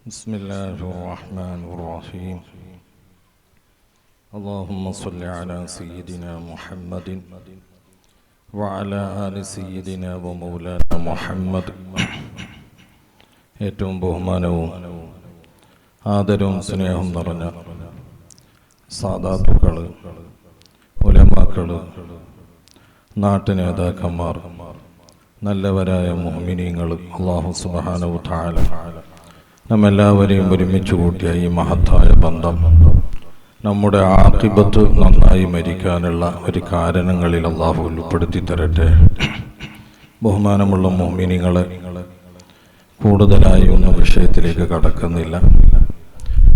بسم الله الرحمن الرحيم اللهم صل على سيدنا محمد وعلى آل سيدنا ومولانا محمد. ഏറ്റവും ബഹുമാനവും ആദരവും സ്നേഹവും നിറഞ്ഞ സാദാത്തുക്കൾ, ഉലമാക്കൾ, നാട്ടുനേതാക്കന്മാർ, നല്ലവരായ മുഅ്മിനീങ്ങൾ, അല്ലാഹു സുബ്ഹാനഹു വ തആല നമ്മെല്ലാവരെയും ഒരുമിച്ച് കൂട്ടിയ ഈ മഹത്തായ ബന്ധം നമ്മുടെ ആഖിബത്ത് നന്നായി മരിക്കാനുള്ള ഒരു കാരണങ്ങളിൽ അല്ലാഹു ഉൾപ്പെടുത്തി തരട്ടെ. ബഹുമാനമുള്ള മുഅ്മിനീങ്ങളെ, കൂടുതലായി ഒന്നും വിഷയത്തിലേക്ക് കടക്കുന്നില്ല.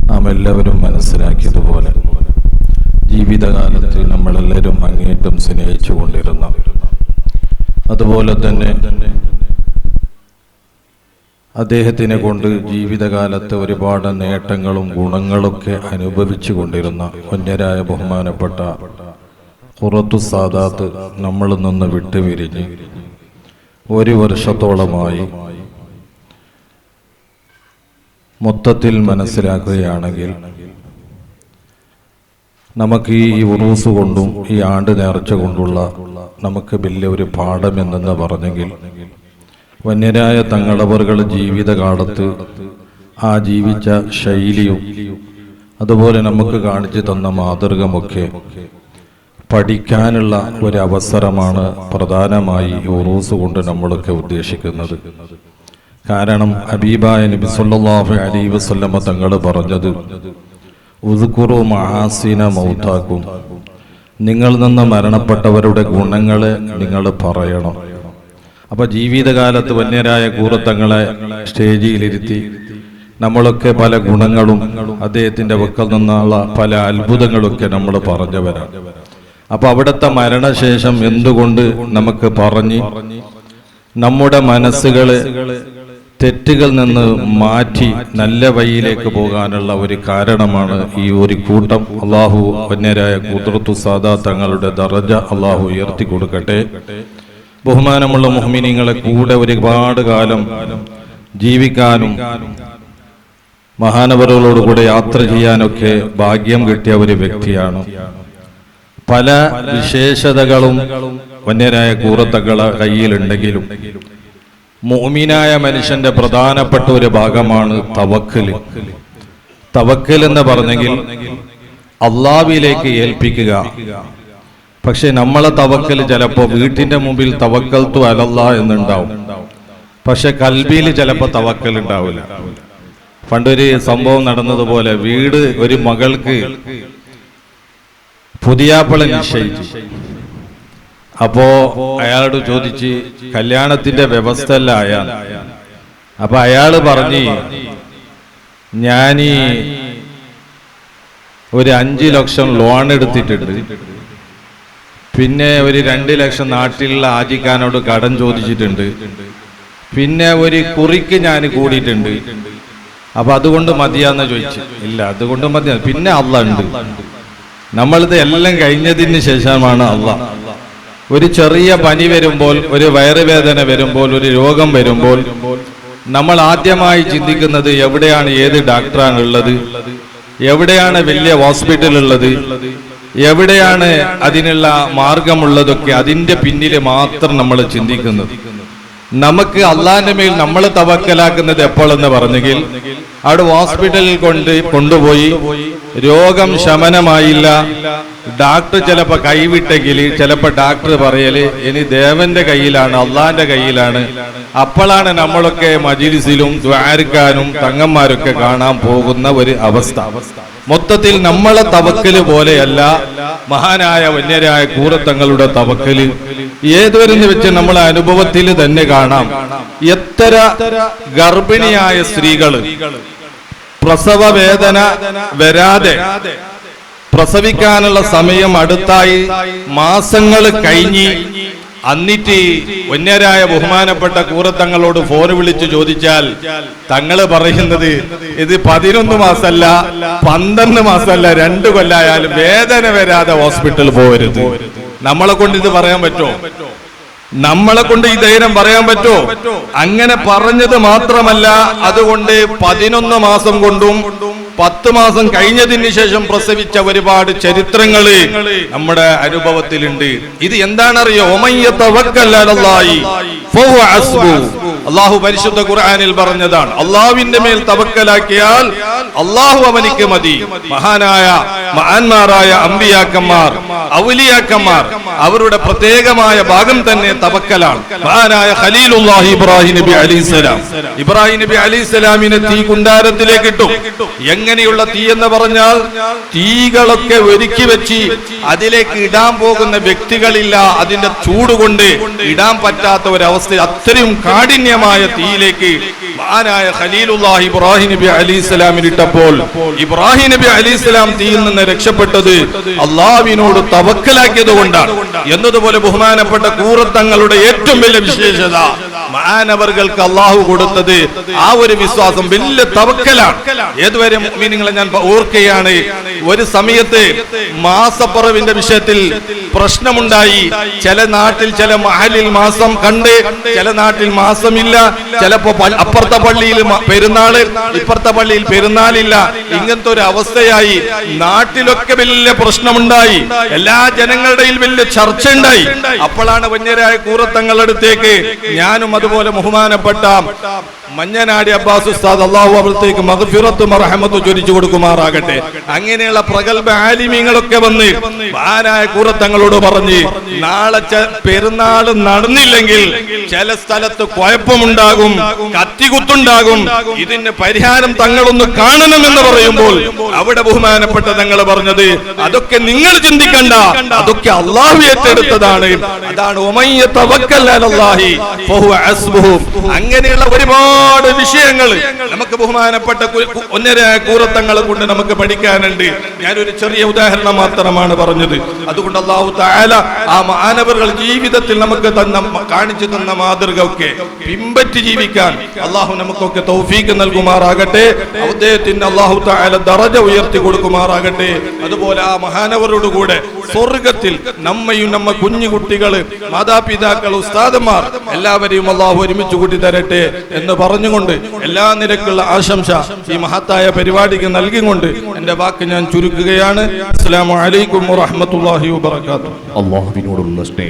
നാം എല്ലാവരും മനസ്സിലാക്കിയതുപോലെ ജീവിതകാലത്ത് നമ്മളെല്ലാവരും അങ്ങേയറ്റം സ്നേഹിച്ചു കൊണ്ടിരുന്ന, അതുപോലെ തന്നെ അദ്ദേഹത്തിനെ കൊണ്ട് ജീവിതകാലത്ത് ഒരുപാട് നേട്ടങ്ങളും ഗുണങ്ങളൊക്കെ അനുഭവിച്ചു കൊണ്ടിരുന്ന വന്യരായ ബഹുമാനപ്പെട്ട ഖുറത്തു സാദാത്ത് നമ്മളിൽ നിന്ന് വിട്ടുപിരിഞ്ഞ് 1 വർഷത്തോളമായി. മൊത്തത്തിൽ മനസ്സിലാക്കുകയാണെങ്കിൽ നമുക്ക് ഈ ഉറൂസ് കൊണ്ടും ഈ ആണ്ട് നേർച്ച കൊണ്ടുള്ള നമുക്ക് വലിയൊരു പാഠം എന്തെന്ന് പറഞ്ഞെങ്കിൽ, വന്യരായ തങ്ങളവറുകൾ ജീവിതകാലത്ത് ആ ജീവിച്ച ശൈലിയും അതുപോലെ നമുക്ക് കാണിച്ചു തന്ന മാതൃകമൊക്കെ പഠിക്കാനുള്ള ഒരു അവസരമാണ് പ്രധാനമായി ഉറൂസ് കൊണ്ട് നമ്മളൊക്കെ ഉദ്ദേശിക്കുന്നത്. കാരണം ഹബീബായ നബി സല്ലല്ലാഹു അലൈഹി വസല്ലമ തങ്ങൾ പറഞ്ഞത്, ഉദ്കുറു മഹാസിന മൗതാക്കും, നിങ്ങൾ നിന്ന് മരണപ്പെട്ടവരുടെ ഗുണങ്ങളെ നിങ്ങൾ പറയണം. അപ്പൊ ജീവിതകാലത്ത് വന്യരായ കൂറത്തങ്ങളെ സ്റ്റേജിലിരുത്തി നമ്മളൊക്കെ പല ഗുണങ്ങളും അദ്ദേഹത്തിന്റെ വക്കൽ നിന്നുള്ള പല അത്ഭുതങ്ങളൊക്കെ നമ്മൾ പറഞ്ഞവരാണ്. അപ്പൊ അവിടുത്തെ മരണശേഷം എന്തുകൊണ്ട് നമുക്ക് പറഞ്ഞ് നമ്മുടെ മനസ്സുകളെ തെറ്റുകൾ നിന്ന് മാറ്റി നല്ല വഴിയിലേക്ക് പോകാനുള്ള ഒരു കാരണമാണ് ഈ ഒരു കൂട്ടം. അള്ളാഹു വന്യരായ ഖുറത്തു സാദാത്ത് തങ്ങളുടെ ദറജ അള്ളാഹു ഉയർത്തി കൊടുക്കട്ടെ. ബഹുമാനമുള്ള മുഅ്മിനീങ്ങളെ, കൂടെ ഒരുപാട് കാലം ജീവിക്കാനും മഹാനവറുകളോടുകൂടെ യാത്ര ചെയ്യാനൊക്കെ ഭാഗ്യം കിട്ടിയ ഒരു വ്യക്തിയാണ്. പല വിശേഷതകളും വന്യരായ കൂറത്തകളെ കയ്യിലുണ്ടെങ്കിലും മുഅ്മിനായ മനുഷ്യന്റെ പ്രധാനപ്പെട്ട ഒരു ഭാഗമാണ് തവക്കൽ. തവക്കൽ എന്ന് പറഞ്ഞെങ്കിൽ അല്ലാഹുവിലേക്ക് ഏൽപ്പിക്കുക. പക്ഷെ നമ്മളെ തവക്കൽ ചിലപ്പോൾ വീട്ടിന്റെ മുമ്പിൽ തവക്കൽതു അലല്ലാഹ് എന്നുണ്ടാവും, പക്ഷെ കൽബിയിൽ ചിലപ്പോൾ തവക്കൽ ഉണ്ടാവില്ല. പണ്ടൊരു സംഭവം നടന്നതുപോലെ, വീട് ഒരു മകൾക്ക് പുതിയാപ്പള നിശ്ചയിച്ചു. അപ്പോ അയാളോട് ചോദിച്ച്, കല്യാണത്തിന്റെ വ്യവസ്ഥ അല്ല അയാൾ. അപ്പൊ അയാള് പറഞ്ഞ്, ഞാനീ ഒരു 5 ലക്ഷം ലോൺ എടുത്തിട്ടുണ്ട്, പിന്നെ ഒരു 2 ലക്ഷം നാട്ടിലുള്ള ആജിക്കാനോട് കടം ചോദിച്ചിട്ടുണ്ട്, പിന്നെ ഒരു കുറിക്ക് ഞാൻ കൂടിയിട്ടുണ്ട്. അപ്പൊ അതുകൊണ്ട് മതിയാന്ന് ചോദിച്ചു. ഇല്ല, അതുകൊണ്ട് മതിയാ. പിന്നെ അല്ലാഹ് ഉണ്ട്. നമ്മളിത് എല്ലാം കഴിഞ്ഞതിന് ശേഷമാണ് അല്ലാഹ്. ഒരു ചെറിയ പനി വരുമ്പോൾ, ഒരു വയറുവേദന വരുമ്പോൾ, ഒരു രോഗം വരുമ്പോൾ നമ്മൾ ആദ്യമായി ചിന്തിക്കുന്നത് എവിടെയാണ്, ഏത് ഡോക്ടറാണ് ഉള്ളത്, എവിടെയാണ് വലിയ ഹോസ്പിറ്റൽ ഉള്ളത്, എവിടെയാണ് അതിനുള്ള മാർഗമുള്ളതൊക്കെ, അതിന്റെ പിന്നിൽ മാത്രം നമ്മൾ ചിന്തിക്കുന്നത്. നമുക്ക് അള്ളാഹിന്റെ മേൽ നമ്മൾ തവക്കലാക്കുന്നത് എപ്പോഴെന്ന് പറഞ്ഞെങ്കിൽ, അവിടെ ഹോസ്പിറ്റലിൽ കൊണ്ടുപോയി രോഗം ശമനമായില്ല, ഡോക്ടർ ചിലപ്പോൾ കൈവിട്ടെങ്കിൽ ചിലപ്പോൾ ഡോക്ടർ പറയല് ഇനി ദേവന്റെ കയ്യിലാണ്, അള്ളാഹിന്റെ കയ്യിലാണ്. അപ്പോഴാണ് നമ്മളൊക്കെ മജ്‌ലിസിലും ദ്വാരക്കാനും തങ്ങന്മാരൊക്കെ കാണാൻ പോകുന്ന ഒരു അവസ്ഥ. മൊത്തത്തിൽ നമ്മളെ തവക്കല് പോലെയല്ല മഹാനായ വന്യരായ കൂറത്തങ്ങളുടെ തവക്കല്. ഏതുവരെന്ന് വെച്ച് നമ്മളെ അനുഭവത്തിൽ തന്നെ കാണാം. എത്ര ഗർഭിണിയായ സ്ത്രീകള് പ്രസവ വേദന വരാതെ, പ്രസവിക്കാനുള്ള സമയം അടുത്തായി, മാസങ്ങൾ കഴിഞ്ഞ്, എന്നിട്ട് വന്യരായ ബഹുമാനപ്പെട്ട കൂറത്തങ്ങളോട് ഫോൺ വിളിച്ചു ചോദിച്ചാൽ തങ്ങള് പറയുന്നത്, ഇത് 11 മാസമല്ല, 12 മാസമല്ല, 2 കൊല്ലായാലും വേദന വരാതെ ഹോസ്പിറ്റലിൽ പോകരുത്. നമ്മളെ കൊണ്ട് ഇത് പറയാൻ പറ്റുമോ? നമ്മളെ കൊണ്ട് ഈ ധൈര്യം പറയാൻ പറ്റുമോ? അങ്ങനെ പറഞ്ഞത് മാത്രമല്ല, അതുകൊണ്ട് 11 മാസം കൊണ്ടും 10 മാസം കഴിഞ്ഞതിന് ശേഷം പ്രസവിച്ച ഒരുപാട് ചരിത്രങ്ങള് നമ്മുടെ അനുഭവത്തിലുണ്ട്. ഇത് എന്താണറിയോ? അള്ളാഹു പരിശുദ്ധ ഖുർആനിൽ പറഞ്ഞതാണ്. അള്ളാഹുവിന്റെ മേൽ തവക്കലാക്കിയാൽ അള്ളാഹു അവനിക്ക് മതി. മഹാന്മാരായ അമ്പിയാക്കന്മാർ, ഔലിയാക്കന്മാർ, അവരുടെ പ്രത്യേകമായ ഭാഗം തന്നെ തവക്കലാണ്. മഹാനായ ഖലീലുല്ലാഹി ഇബ്രാഹിം നബി അലൈഹിസ്സലാം, ഇബ്രാഹിം നബി അലൈഹിസ്സലാമിനെ തീ കുണ്ടാരത്തിലേക്ക് ഇട്ടു. എങ്ങനെയുള്ള തീ എന്ന് പറഞ്ഞാൽ, തീകളൊക്കെ ഒരുക്കി വെച്ച് അതിലേക്ക് ഇടാൻ പോകുന്ന വ്യക്തികളില്ല. അതിന്റെ ചൂടുകൊണ്ട് ഇടാൻ പറ്റാത്ത ഒരവസ്ഥ, അത്രയും കാഠിന്യമായ തീയിലേക്ക് മഹാനായ ഖലീലുല്ലാഹി ഇബ്രാഹിം നബി അലൈഹിസ്സലാമിനെ ഇട്ടപ്പോൾ ഇബ്രാഹിം നബി അലൈഹിസ്സലാം തീയിൽ നിന്ന് രക്ഷപ്പെട്ടത് അള്ളാഹുവിനോട് തവക്കലാക്കിയത് കൊണ്ടാണ്. എന്നതുപോലെ ബഹുമാനപ്പെട്ട കൂറത്തങ്ങളുടെ ഏറ്റവും വലിയ വിശേഷത, മഹാനവറുകൾക്ക് അള്ളാഹു കൊടുത്തത് ആ ഒരു വിശ്വാസം, വലിയ തവക്കലാണ്. ഏതുവരെ മുഅ്മിനീങ്ങളെ ഞാൻ ഓർക്കുകയാണ്, ഒരു സമയത്ത് മാസപ്പുറവിന്റെ വിഷയത്തിൽ പ്രശ്നമുണ്ടായി. ചില നാട്ടിൽ, ചില മഹലിൽ മാസം കണ്ട്, ചില നാട്ടിൽ മാസമില്ല. ചിലപ്പോ അപ്പുറത്തെ പള്ളിയിൽ പെരുന്നാള്, ഇപ്പുറത്തെ പള്ളിയിൽ പെരുന്നാളില്ല. ഇങ്ങനത്തെ ഒരു അവസ്ഥയായി. നാട്ടിലൊക്കെ വലിയ പ്രശ്നമുണ്ടായി. എല്ലാ ജനങ്ങളുടെയും വലിയ ചർച്ച ഉണ്ടായി. അപ്പോഴാണ് വന്യരായ കൂറത്തങ്ങളുടെ അടുത്തേക്ക് ഞാനും അതുപോലെ ബഹുമാനപ്പെട്ട മഞ്ഞനാടി അബ്ബാസ് ഉസ്താദ്, അള്ളാഹു അവിടത്തേക്ക് മഗ്ഫിറത്തും റഹ്മത്തും ചൊരിച്ചു കൊടുക്കുമാറാകട്ടെ, അങ്ങനെയുള്ള പ്രഗൽഭ ആലിമീങ്ങളൊക്കെ വന്ന് മഹാനായ കൂറത്തങ്ങളോട് പറഞ്ഞ്, നാളെ പെരുന്നാൾ നടന്നില്ലെങ്കിൽ ചില സ്ഥലത്ത് കുഴപ്പമുണ്ടാകും, കത്തികുത്തുണ്ടാകും, ഇതിന് പരിഹാരം തങ്ങളൊന്ന് കാണണമെന്ന് പറയുമ്പോൾ അവിടെ ബഹുമാനപ്പെട്ട തങ്ങൾ പറഞ്ഞത്, അതൊക്കെ നിങ്ങൾ ചിന്തിക്കണ്ട, അതൊക്കെ അള്ളാഹു ഏറ്റെടുത്തതാണ്. അതാണ് ഉമയ്യ തവക്കൽ അലല്ലാഹി ഫഹുവ ഹസ്ബുഹു. അങ്ങനെയുള്ള ഒരുപാട് വിഷയങ്ങൾ നമുക്ക് ബഹുമാനപ്പെട്ട ഒന്നരായ കൂറത്തങ്ങളെ കൊണ്ട് നമുക്ക് പഠിക്കാനുണ്ട്. ഞാനൊരു ചെറിയ ഉദാഹരണം മാത്രമാണ് പറഞ്ഞത്. അതുകൊണ്ട് അല്ലാഹു തആല ആ മഹാനവറുകൾ ജീവിതത്തിൽ നമുക്ക് കാണിച്ചു തന്ന മാതൃക ഒക്കെ പിൻപറ്റി ജീവിക്കാൻ അള്ളാഹു നമുക്കൊക്കെ തൗഫീഖ് നൽകുമാറാകട്ടെ. അദ്ദേഹത്തിന് അല്ലാഹു തആല ദറജ ഉയർത്തി കൊടുക്കുമാറാകട്ടെ. അതുപോലെ ആ മഹാനവരോട് കൂടെ സ്വർഗത്തിൽ നമ്മയും നമ്മ കുഞ്ഞു കുട്ടികള്, മാതാപിതാക്കൾ, ഉസ്താദന്മാർ എല്ലാവരെയും അള്ളാഹു ഒരുമിച്ച് കൂട്ടി തരട്ടെ എന്ന് പറഞ്ഞുകൊണ്ട് എല്ലാ നിരക്കുള്ള ആശംസ ഈ മഹത്തായ പരിപാടിക്ക് നൽകിക്കൊണ്ട് എന്റെ വാക്ക് ഞാൻ ചുരുക്കുകയാണ്. അസ്സലാമു അലൈക്കും വറഹ്മത്തുള്ളാഹി വബറകാതുഹു. അല്ലാഹുവിനോടുള്ള സ്നേഹം